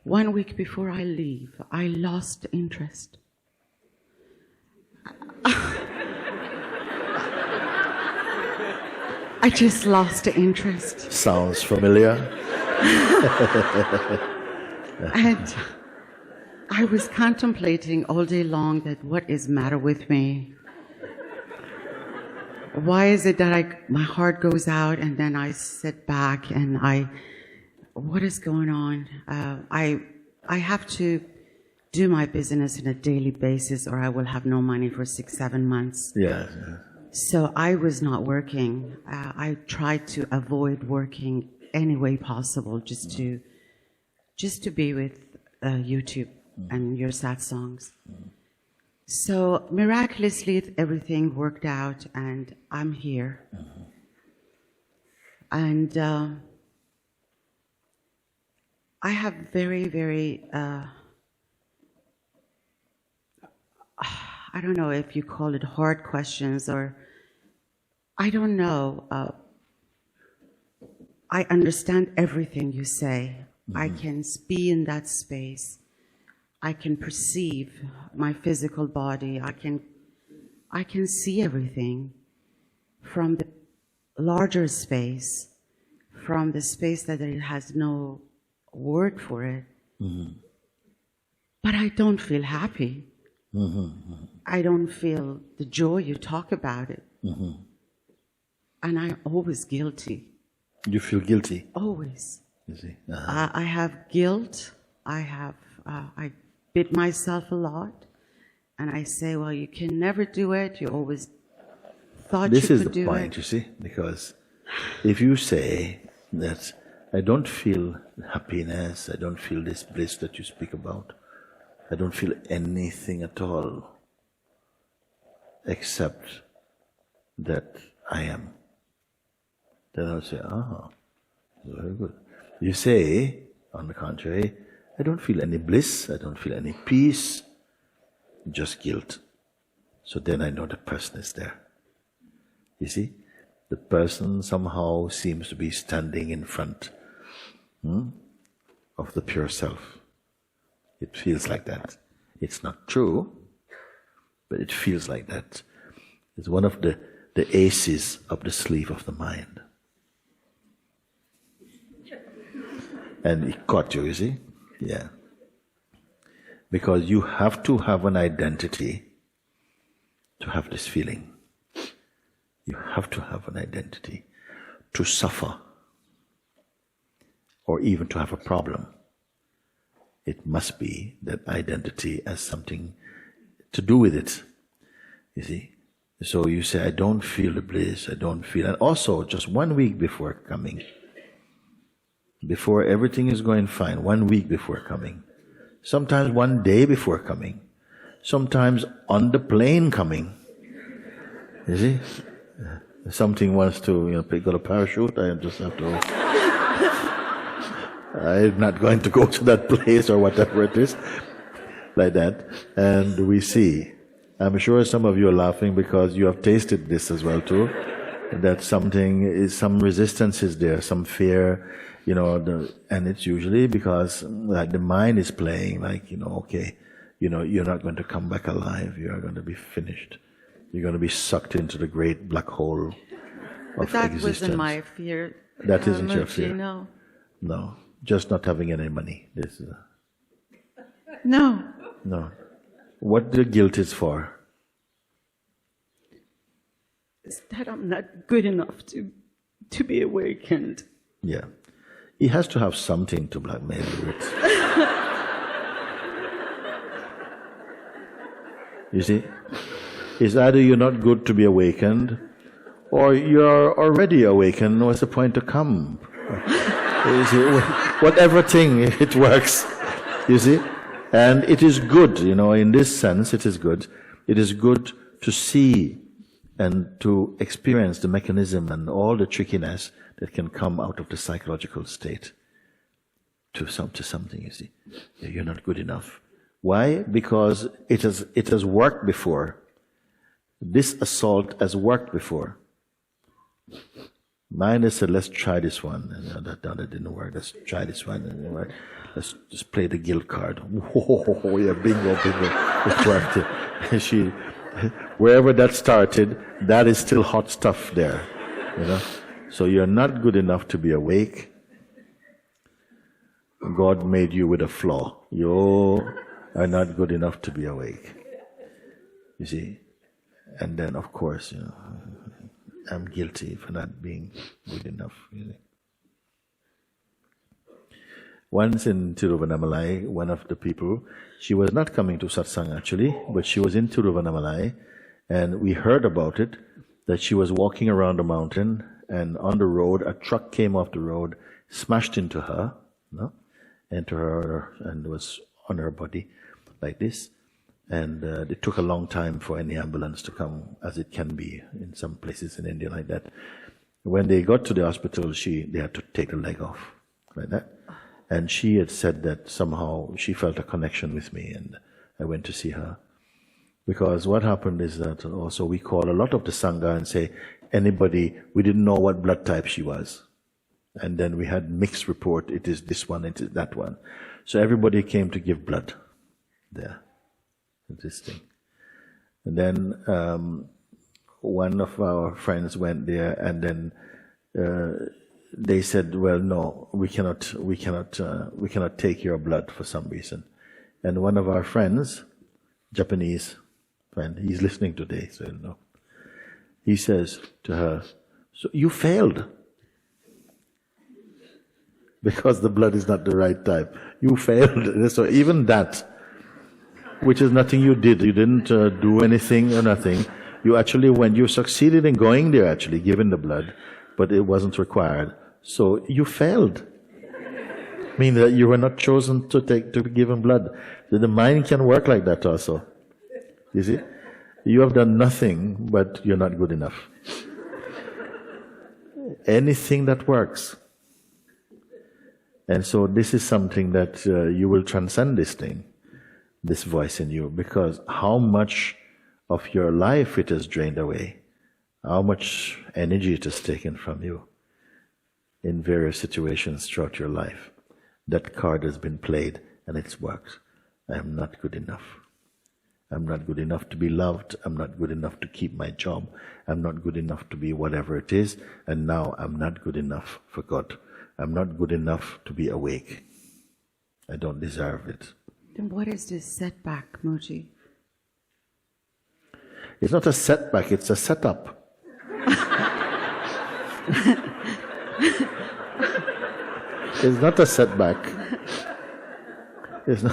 1 week before I leave, I lost interest. I just lost interest. Sounds familiar. And I was contemplating all day long that what is the matter with me? Why is it that my heart goes out and then I sit back and what is going on? I have to do my business on a daily basis or I will have no money for 6-7 months. Yeah. So I was not working. I tried to avoid working any way possible just to be with YouTube and your sad songs. So miraculously everything worked out and I'm here. And I have very, very, I don't know if you call it hard questions or, I don't know. I understand everything you say. I can be in that space. I can perceive my physical body. I can see everything from the larger space, from the space that it has no word for it. But I don't feel happy. I don't feel the joy you talk about it. And I'm always guilty. You feel guilty? Always. You see? I have guilt. I beat myself a lot. And I say, well, you can never do it. You always thought you could do it. This is the point, you see, because if you say that I don't feel happiness, I don't feel this bliss that you speak about, I don't feel anything at all except that I am, then I'll say, very good. You say, on the contrary, I don't feel any bliss, I don't feel any peace, just guilt. So then I know the person is there. You see? The person somehow seems to be standing in front of the pure self. It feels like that. It's not true, but it feels like that. It's one of the aces up the sleeve of the mind. And it caught you see? Yeah. Because you have to have an identity to have this feeling. You have to have an identity to suffer or even to have a problem. It must be that identity has something to do with it, you see. So you say, I don't feel the bliss, I don't feel... And also, just 1 week before coming, before everything is going fine, 1 week before coming, sometimes 1 day before coming, sometimes on the plane coming, you see. If something wants to, pick up a parachute, I just have to... I'm not going to go to that place or whatever it is, like that. And we see. I'm sure some of you are laughing because you have tasted this as well too, that some resistance is there, some fear, and it's usually because the mind is playing okay, you're not going to come back alive, you are going to be finished. You're going to be sucked into the great black hole of existence. But that wasn't my fear. That isn't your fear. No. No. Just not having any money. This is No. No. What the guilt is for? Is that I'm not good enough to be awakened. Yeah. He has to have something to blackmail you with. You see? It's either you're not good to be awakened, or you're already awakened. What's the point to come? You see, whatever thing, it works. You see? And it is good, in this sense, it is good. It is good to see and to experience the mechanism and all the trickiness that can come out of the psychological state to something, you see. You're not good enough. Why? Because it has worked before. This assault has worked before. Mine is said, let's try this one. And that didn't work. Let's try this one. It didn't work. Let's just play the guilt card. Oh, yeah, bingo. It worked. Wherever that started, that is still hot stuff there. So you're not good enough to be awake. God made you with a flaw. You are not good enough to be awake. You see? And then, of course, I'm guilty for not being good enough. Once in Tiruvannamalai, one of the people, she was not coming to satsang actually, but she was in Tiruvannamalai, and we heard about it, that she was walking around the mountain, and on the road, a truck came off the road, smashed into her, and was on her body like this. And it took a long time for any ambulance to come, as it can be in some places in India like that. When they got to the hospital, they had to take the leg off, like that. And she had said that somehow she felt a connection with me, and I went to see her. Because what happened is that also we call a lot of the Sangha and say, we didn't know what blood type she was. And then we had mixed report, it is this one, it is that one. So everybody came to give blood there. This thing. And then one of our friends went there, and then they said, well, no, we cannot take your blood for some reason. And one of our friends, Japanese friend, he's listening today, so you know, he says to her, so you failed. Because the blood is not the right type. You failed. So even that, which is nothing you did. You didn't do anything or nothing. You succeeded in going there actually, giving the blood, but it wasn't required. So you failed. Meaning that you were not chosen to be given blood. The mind can work like that also. You see? You have done nothing, but you're not good enough. Anything that works. And so this is something that you will transcend this thing. This voice in you, because how much of your life it has drained away, how much energy it has taken from you in various situations throughout your life. That card has been played and it's worked. I am not good enough. I'm not good enough to be loved. I'm not good enough to keep my job. I'm not good enough to be whatever it is. And now I'm not good enough for God. I'm not good enough to be awake. I don't deserve it. Then what is this setback, Mooji? It's not a setback, it's a setup. It's not a setback. It's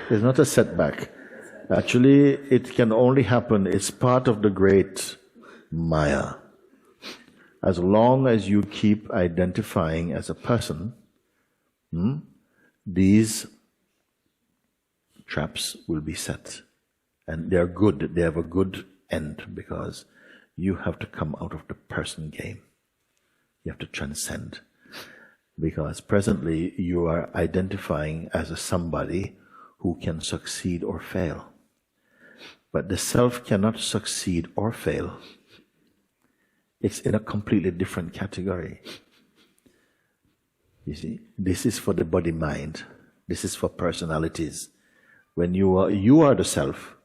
not a setback. Actually, it can only happen, it's part of the great Maya. As long as you keep identifying as a person, these traps will be set. And they're good, they have a good end, because you have to come out of the person game. You have to transcend. Because presently you are identifying as a somebody who can succeed or fail. But the self cannot succeed or fail. It's in a completely different category. You see, this is for the body-mind. This is for personalities. When you are the self,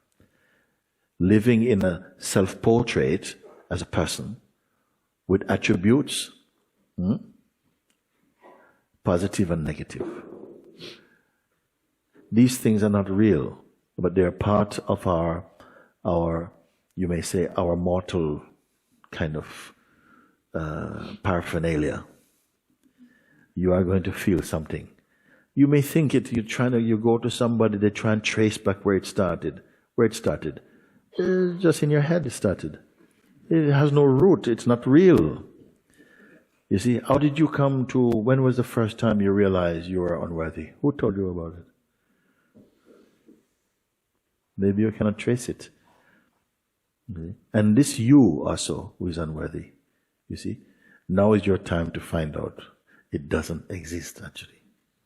living in a self-portrait as a person with attributes, positive and negative. These things are not real, but they're part of our, you may say, our mortal kind of paraphernalia. You are going to feel something. You may think it, you go to somebody, they try and trace back where it started. Just in your head it started. It has no root, it's not real. You see, how did you come to, when was the first time you realized you were unworthy? Who told you about it? Maybe you cannot trace it. Okay. And this you also, who is unworthy, you see, now is your time to find out. It doesn't exist actually.